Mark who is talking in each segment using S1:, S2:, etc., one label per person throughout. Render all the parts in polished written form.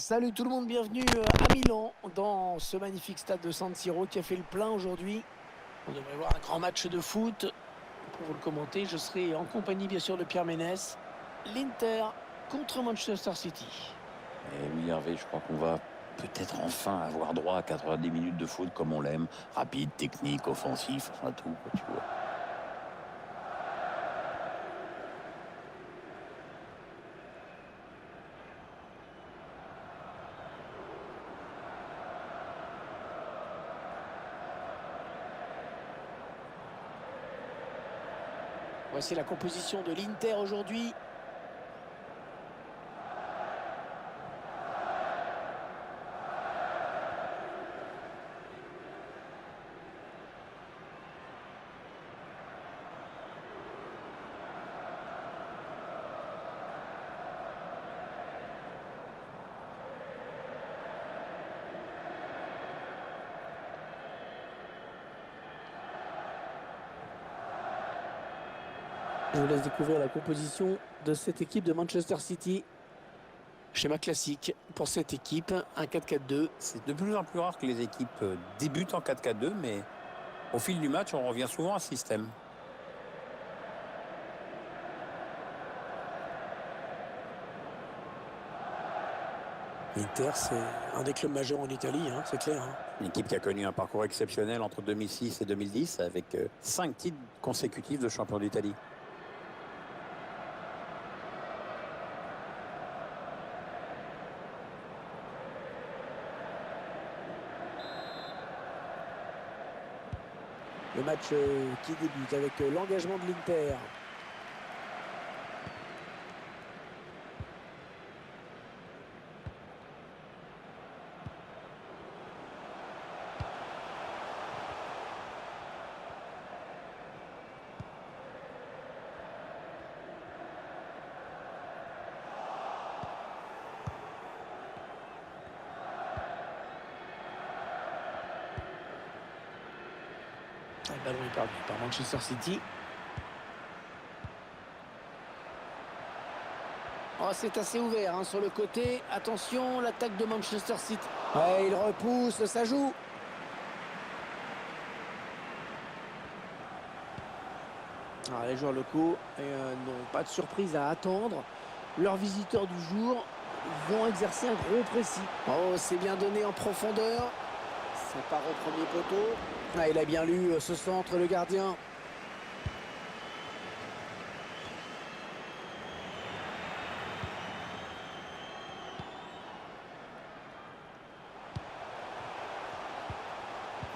S1: Salut tout le monde, bienvenue à Milan dans ce magnifique stade de San Siro qui a fait le plein aujourd'hui. On devrait voir un grand match de foot. Pour vous le commenter, je serai en compagnie bien sûr de Pierre Ménès. L'Inter contre Manchester City.
S2: Et oui, Hervé, je crois qu'on va peut-être enfin avoir droit à 90 minutes de foot comme on l'aime. Rapide, technique, offensif, enfin tout, quoi, tu vois.
S1: Voici la composition de l'Inter aujourd'hui. Je vous laisse découvrir la composition de cette équipe de Manchester City. Schéma classique pour cette équipe, un 4-4-2.
S3: C'est de plus en plus rare que les équipes débutent en 4-4-2, mais au fil du match, on revient souvent à ce système.
S1: L'Inter, c'est un des clubs majeurs en Italie, c'est clair.
S3: Une équipe qui a connu un parcours exceptionnel entre 2006 et 2010 avec 5 titres consécutifs de champion d'Italie.
S1: Le match qui débute avec l'engagement de l'Inter. Le ballon est perdu par Manchester City. Oh, c'est assez ouvert sur le côté. Attention, l'attaque de Manchester City. Ouais, il repousse, ça joue. Alors, les joueurs locaux n'ont pas de surprise à attendre. Leurs visiteurs du jour vont exercer un gros pressing. Oh, c'est bien donné en profondeur. Ça part au premier poteau. Ah, il a bien lu ce centre, le gardien.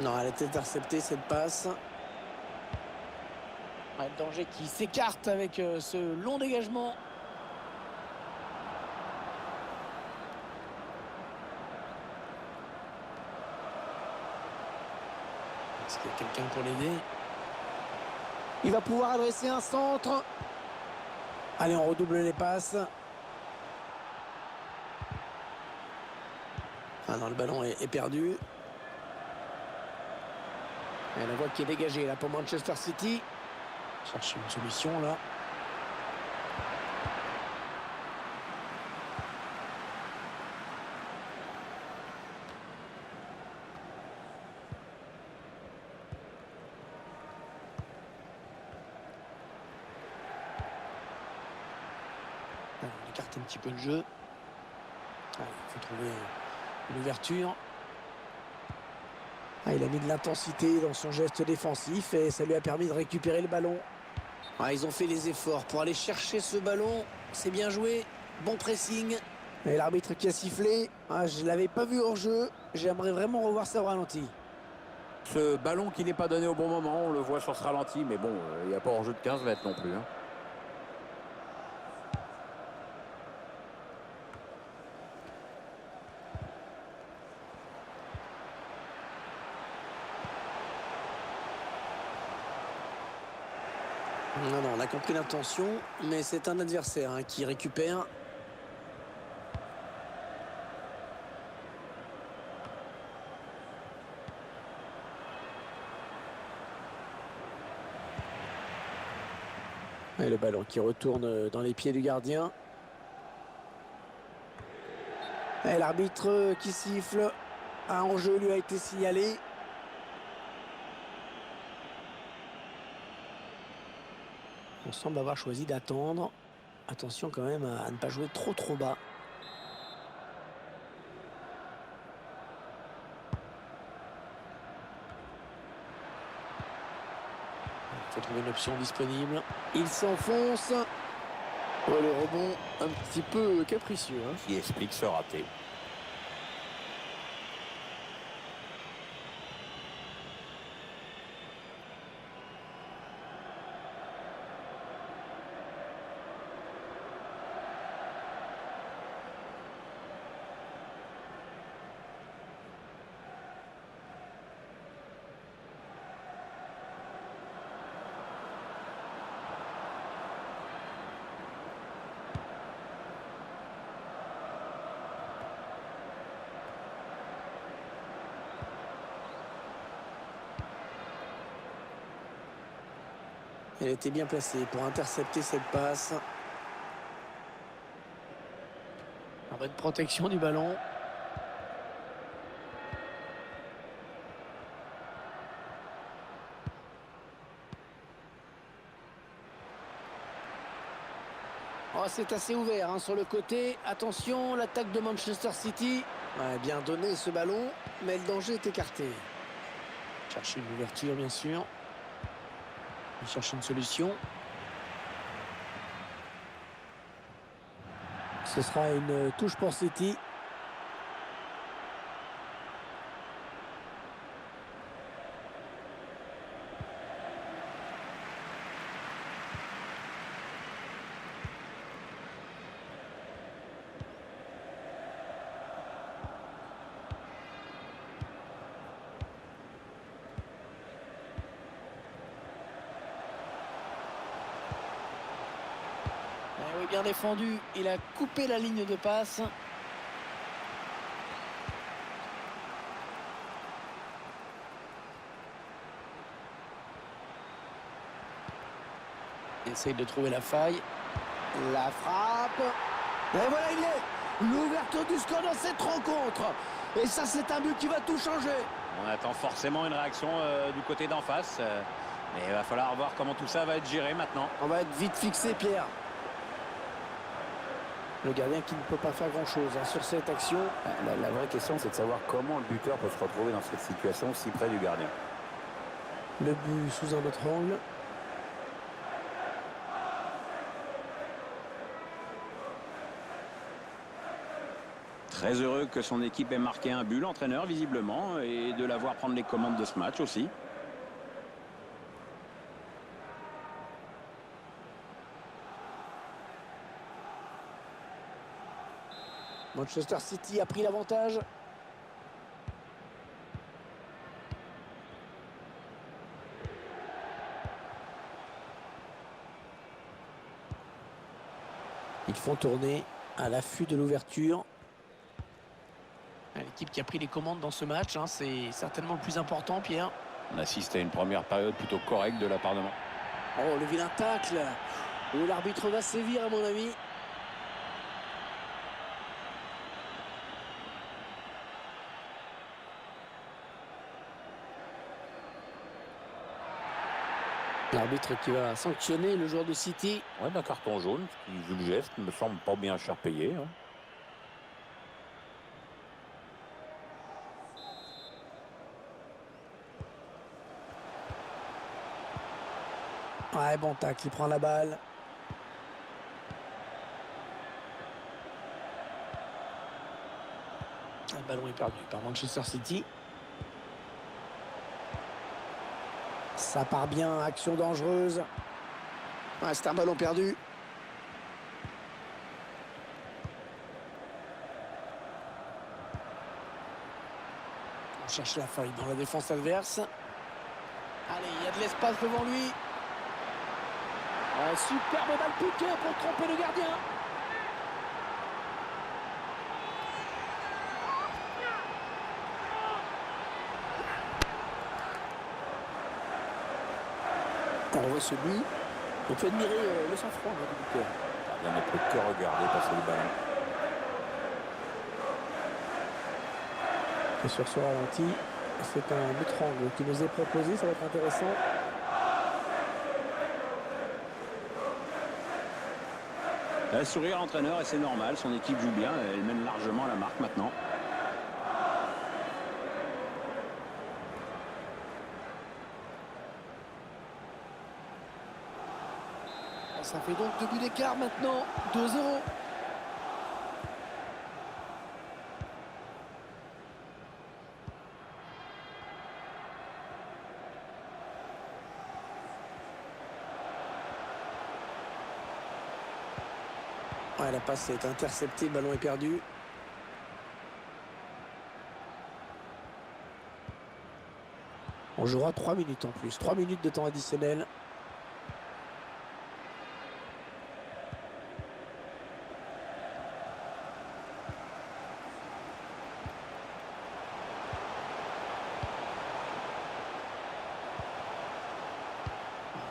S1: Non, elle a été interceptée cette passe. Ah, le danger qui s'écarte avec ce long dégagement. Est-ce qu'il y a quelqu'un pour l'aider? Il va pouvoir adresser un centre. Allez, on redouble les passes. Ah non, le ballon est perdu. Et la voie qui est dégagée là pour Manchester City. Cherche une solution là. On écarte un petit peu le jeu. Il faut trouver une ouverture. Il a mis de l'intensité dans son geste défensif et ça lui a permis de récupérer le ballon. Ils ont fait les efforts pour aller chercher ce ballon. C'est bien joué. Bon pressing. Et l'arbitre qui a sifflé. Je ne l'avais pas vu hors jeu. J'aimerais vraiment revoir ça au ralenti.
S3: Ce ballon qui n'est pas donné au bon moment, on le voit sur ce ralenti, mais bon, il n'y a pas hors jeu de 15 mètres non plus.
S1: Non, on a compris l'intention, mais c'est un adversaire qui récupère. Et le ballon qui retourne dans les pieds du gardien. Et l'arbitre qui siffle. Un enjeu lui a été signalé. On semble avoir choisi d'attendre. Attention quand même à ne pas jouer trop bas. Il faut trouver une option disponible. Il s'enfonce. Oh, le rebond un petit peu capricieux.
S3: Qui explique ce raté.
S1: Elle était bien placée pour intercepter cette passe. En bonne protection du ballon. Oh, c'est assez ouvert hein, sur le côté. Attention, l'attaque de Manchester City. Ouais, bien donné ce ballon, mais le danger est écarté. Chercher une ouverture, bien sûr. Il cherche une solution. Ce sera une touche pour City. Oui, bien défendu. Il a coupé la ligne de passe. Il essaye de trouver la faille. La frappe. Et voilà, il est. L'ouverture du score dans cette rencontre. Et ça, c'est un but qui va tout changer.
S3: On attend forcément une réaction du côté d'en face. Mais il va falloir voir comment tout ça va être géré maintenant.
S1: On va être vite fixé, Pierre. Le gardien qui ne peut pas faire grand-chose hein, sur cette action.
S3: La vraie question, c'est de savoir comment le buteur peut se retrouver dans cette situation si près du gardien.
S1: Le but sous un autre angle.
S3: Très heureux que son équipe ait marqué un but, l'entraîneur visiblement, et de l'avoir prendre les commandes de ce match aussi.
S1: Manchester City a pris l'avantage. Ils font tourner à l'affût de l'ouverture. L'équipe qui a pris les commandes dans ce match, hein, c'est certainement le plus important, Pierre.
S3: On assiste à une première période plutôt correcte de la part de Mans.
S1: Oh, le vilain tacle. Où l'arbitre va sévir, à mon avis. L'arbitre qui va sanctionner le joueur de City.
S3: Ouais, d'un carton jaune, qui, vu le geste, me semble pas bien cher payé. Hein.
S1: Ouais, bon tac, il prend la balle. Le ballon est perdu par Manchester City. Ça part bien, action dangereuse. Ouais, c'est un ballon perdu. On cherche la faille dans la défense adverse. Allez, il y a de l'espace devant lui. Superbe balle piquée pour tromper le gardien. On revoit ce but. On peut admirer le sang-froid du buteur.
S3: Il n'y a plus que regarder passer le ballon.
S1: Et sur ce ralenti, c'est un but angle qui nous est proposé, ça va être intéressant.
S3: Elle sourit à l'entraîneur et c'est normal, son équipe joue bien, elle mène largement à la marque maintenant.
S1: Ça fait donc 2 buts d'écart maintenant, 2-0. Ouais, la passe est interceptée, le ballon est perdu. On jouera 3 minutes en plus, 3 minutes de temps additionnel.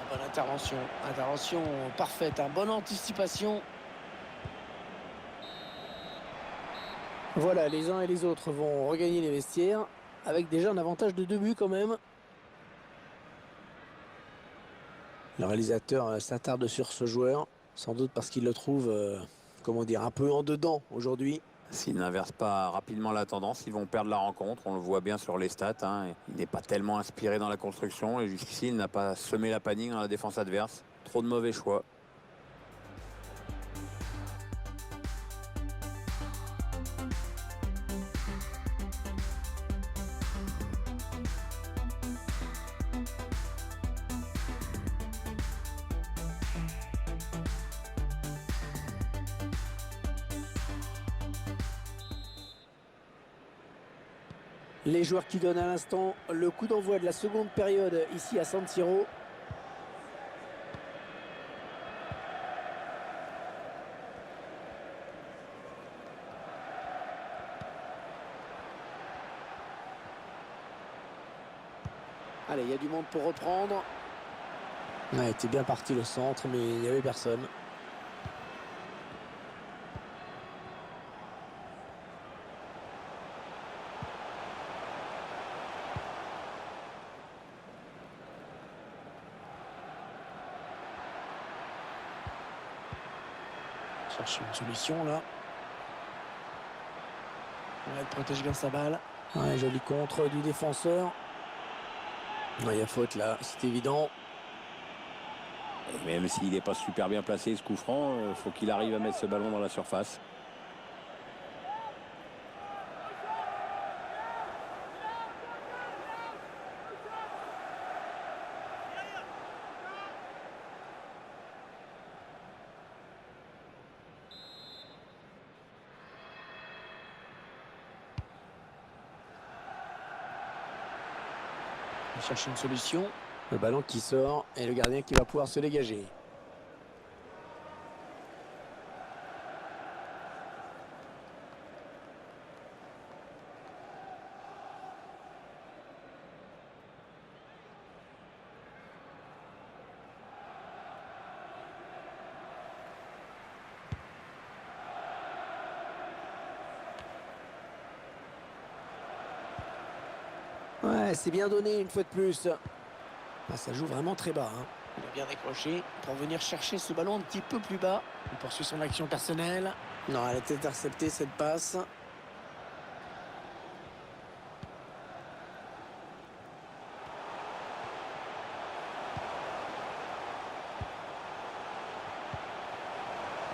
S1: Bonne intervention, intervention parfaite, bonne anticipation. Voilà, les uns et les autres vont regagner les vestiaires avec déjà un avantage de 2 buts quand même. Le réalisateur s'attarde sur ce joueur, sans doute parce qu'il le trouve, comment dire, un peu en dedans aujourd'hui.
S3: S'ils n'inversent pas rapidement la tendance, ils vont perdre la rencontre. On le voit bien sur les stats, hein. Il n'est pas tellement inspiré dans la construction et jusqu'ici, il n'a pas semé la panique dans la défense adverse. Trop de mauvais choix.
S1: Les joueurs qui donnent à l'instant le coup d'envoi de la seconde période ici à San Siro. Allez, il y a du monde pour reprendre. Ouais, était bien parti le centre, mais il n'y avait personne. Chercher une solution là. Ouais, il protège bien sa balle. Ouais, joli contre du défenseur. Ouais, il y a faute là, c'est évident.
S3: Et même s'il n'est pas super bien placé, ce coup franc, il faut qu'il arrive à mettre ce ballon dans la surface.
S1: Il cherche une solution. Le ballon qui sort et le gardien qui va pouvoir se dégager. Ouais, c'est bien donné une fois de plus. Ah, ça joue vraiment très bas. Il a bien décroché pour venir chercher ce ballon un petit peu plus bas. Il poursuit son action personnelle. Non, elle a été interceptée cette passe.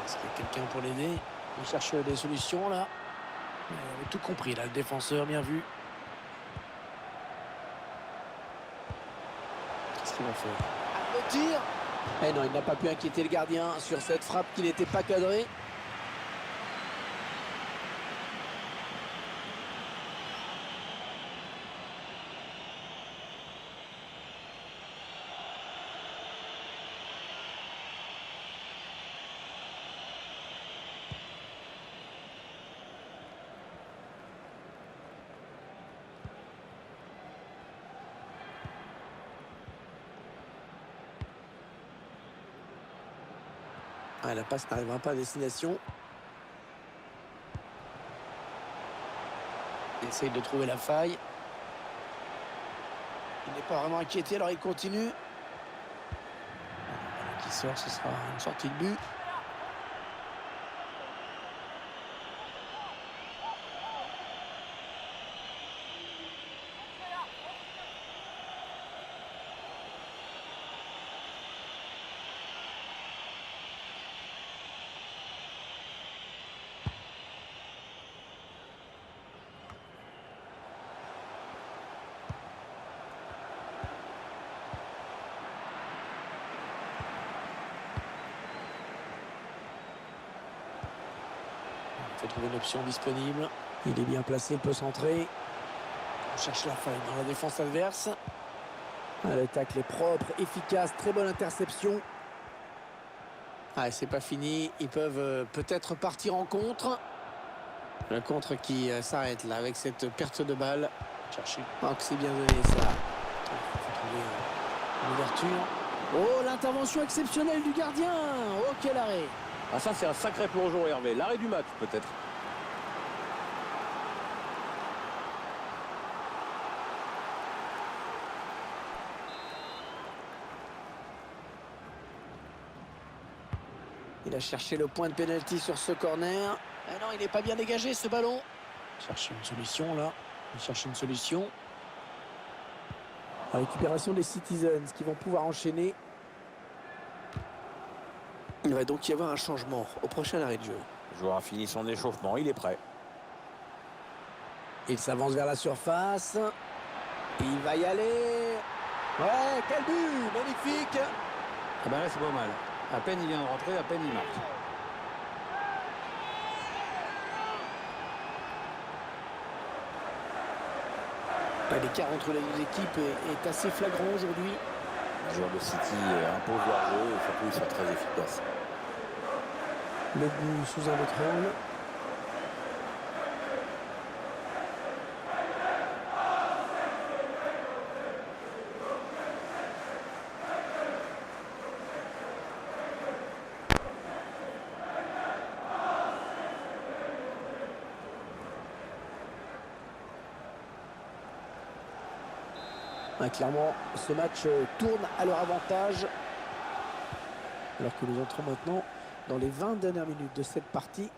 S1: Est-ce qu'il y a quelqu'un pour l'aider? Il cherche des solutions là. Il avait tout compris là, le défenseur, bien vu. Qu'est-ce qu'il va faire? Le tir. Eh non, il n'a pas pu inquiéter le gardien sur cette frappe qui n'était pas cadrée. Ah, la passe n'arrivera pas à destination. Et essaye de trouver la faille. Il n'est pas vraiment inquiété, alors il continue. Qui sort, ce sera une sortie de but. Il faut trouver une option disponible. Il est bien placé, il peut centrer. On cherche la faille dans la défense adverse. Le tacle est propre, efficace, très bonne interception. Ah, c'est pas fini. Ils peuvent peut-être partir en contre. Le contre qui s'arrête là avec cette perte de balle. Chercher. Oh, que c'est bien donné ça. Il faut trouver une ouverture. Oh, l'intervention exceptionnelle du gardien. Oh, quel arrêt.
S3: Ah, ça, c'est un sacré plongeon, Hervé. L'arrêt du match, peut-être.
S1: Il a cherché le point de pénalty sur ce corner. Ah non, il n'est pas bien dégagé, ce ballon. Il cherche une solution, là. Il cherche une solution. La récupération des Citizens qui vont pouvoir enchaîner. Il va donc y avoir un changement au prochain arrêt de jeu.
S3: Le joueur a fini son échauffement, il est prêt.
S1: Il s'avance vers la surface. Il va y aller. Ouais, quel but! Magnifique!
S3: Ah ben là, c'est pas mal. À peine il vient de rentrer, à peine il marque.
S1: L'écart entre les deux équipes est assez flagrant aujourd'hui.
S3: Les joueurs de City imposent leur jeu et surtout ils sont très efficaces.
S1: Le but sous un autre angle. Clairement, ce match tourne à leur avantage. Alors que nous entrons maintenant dans les 20 dernières minutes de cette partie.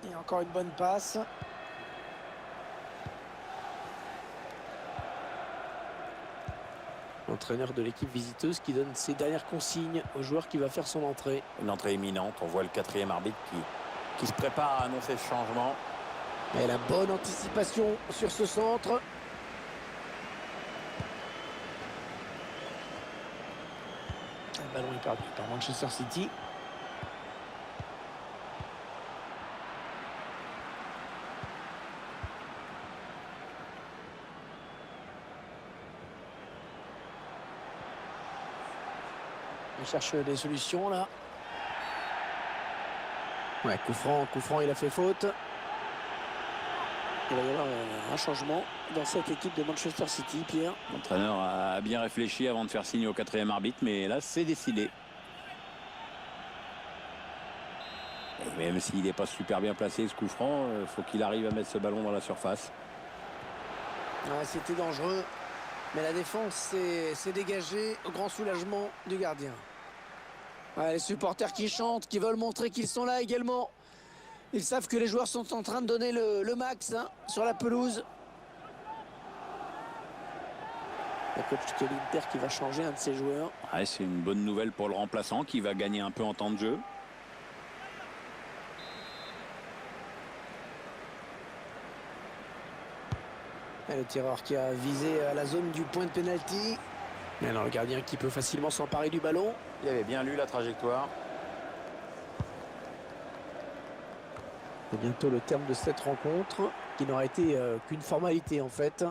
S1: Et encore une bonne passe. L'entraîneur de l'équipe visiteuse qui donne ses dernières consignes au joueur qui va faire son entrée.
S3: Une entrée imminente. On voit le quatrième arbitre qui se prépare à annoncer ce changement.
S1: Et la bonne anticipation sur ce centre. Le ballon est perdu par Manchester City. On cherche des solutions là. Ouais, coup franc, il a fait faute. Il va y avoir un changement dans cette équipe de Manchester City, Pierre.
S2: L'entraîneur a bien réfléchi avant de faire signe au quatrième arbitre, mais là, c'est décidé. Et même s'il n'est pas super bien placé, ce coup franc, il faut qu'il arrive à mettre ce ballon dans la surface.
S1: Ouais, c'était dangereux, mais la défense s'est dégagée au grand soulagement du gardien. Ouais, les supporters qui chantent, qui veulent montrer qu'ils sont là également. Ils savent que les joueurs sont en train de donner le max sur la pelouse. Le coach de l'Inter qui va changer un de ses joueurs.
S2: Ouais, c'est une bonne nouvelle pour le remplaçant qui va gagner un peu en temps de jeu.
S1: Et le tireur qui a visé à la zone du point de pénalty. Et alors le gardien qui peut facilement s'emparer du ballon.
S3: Il avait bien lu la trajectoire.
S1: C'est bientôt le terme de cette rencontre qui n'aura été qu'une formalité en fait.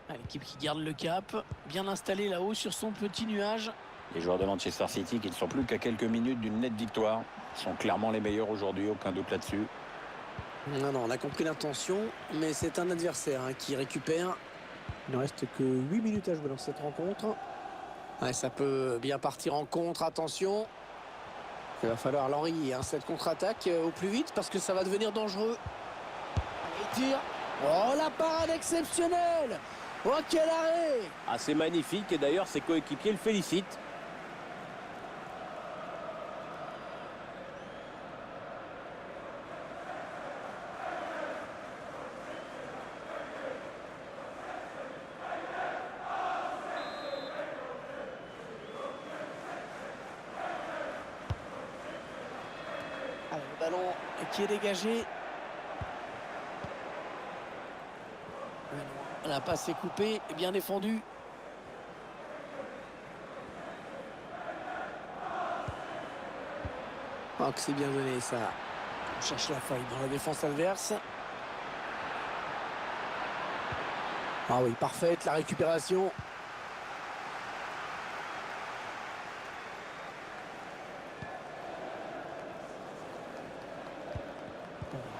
S1: L'équipe qui garde le cap, bien installée là-haut sur son petit nuage.
S2: Les joueurs de Manchester City qui ne sont plus qu'à quelques minutes d'une nette victoire sont clairement les meilleurs aujourd'hui, aucun doute là-dessus.
S1: Non, on a compris l'intention, mais c'est un adversaire qui récupère. Il ne reste que 8 minutes à jouer dans cette rencontre. Ouais, ça peut bien partir en contre, attention. Il va falloir l'enrayer, hein, cette contre-attaque au plus vite parce que ça va devenir dangereux. Allez, tire. Oh, la parade exceptionnelle. Oh, quel arrêt.
S4: Ah, c'est magnifique et d'ailleurs ses coéquipiers le félicitent.
S1: Allez, le ballon qui est dégagé. La passe est coupée, bien défendue. Oh, que c'est bien donné ça. On cherche la faille dans la défense adverse. Ah oui, parfaite la récupération.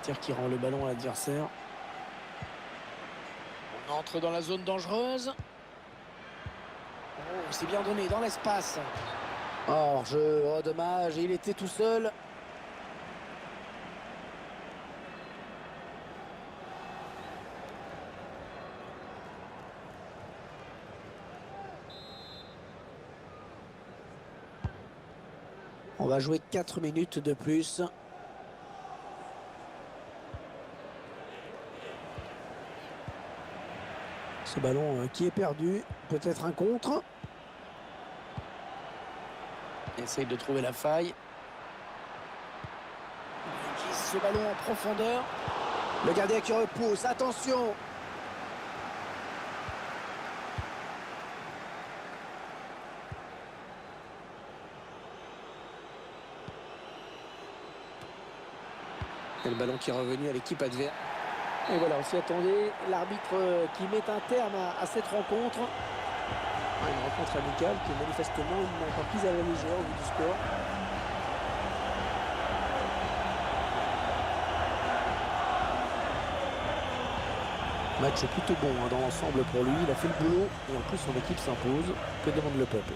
S1: Tir qui rend le ballon à l'adversaire. On entre dans la zone dangereuse. Oh, c'est bien donné dans l'espace. Oh, oh, dommage, il était tout seul. On va jouer 4 minutes de plus. Ce ballon qui est perdu, peut-être un contre. Essaye de trouver la faille. Il glisse ce ballon en profondeur. Le gardien qui repousse, attention. Et le ballon qui est revenu à l'équipe adverse. Et voilà, on s'y attendait. L'arbitre qui met un terme à cette rencontre. Une rencontre amicale qui est manifestement encore prise à la légère au vu du score. Match plutôt bon hein, dans l'ensemble pour lui. Il a fait le boulot et en plus son équipe s'impose. Que demande le peuple?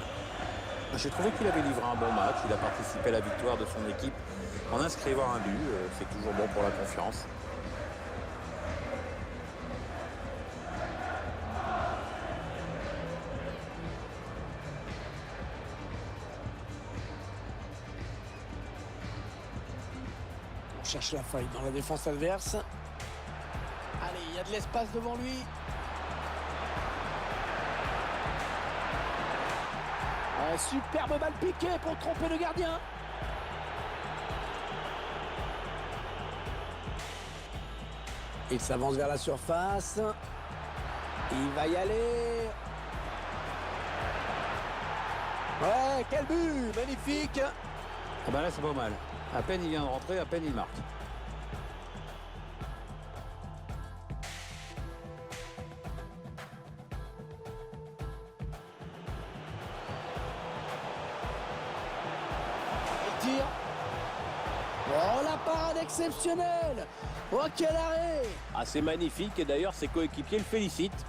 S3: J'ai trouvé qu'il avait livré un bon match. Il a participé à la victoire de son équipe en inscrivant un but. C'est toujours bon pour la confiance.
S1: On cherche la faille dans la défense adverse. Allez, il y a de l'espace devant lui. Un superbe balle piquée pour tromper le gardien. Il s'avance vers la surface. Il va y aller. Ouais, quel but! Magnifique!
S3: Ah ben là, c'est pas mal. À peine il vient de rentrer, à peine il marque.
S1: Il tire. Oh, la parade exceptionnelle! Oh, quel arrêt!
S4: Ah, c'est magnifique et d'ailleurs ses coéquipiers le félicitent.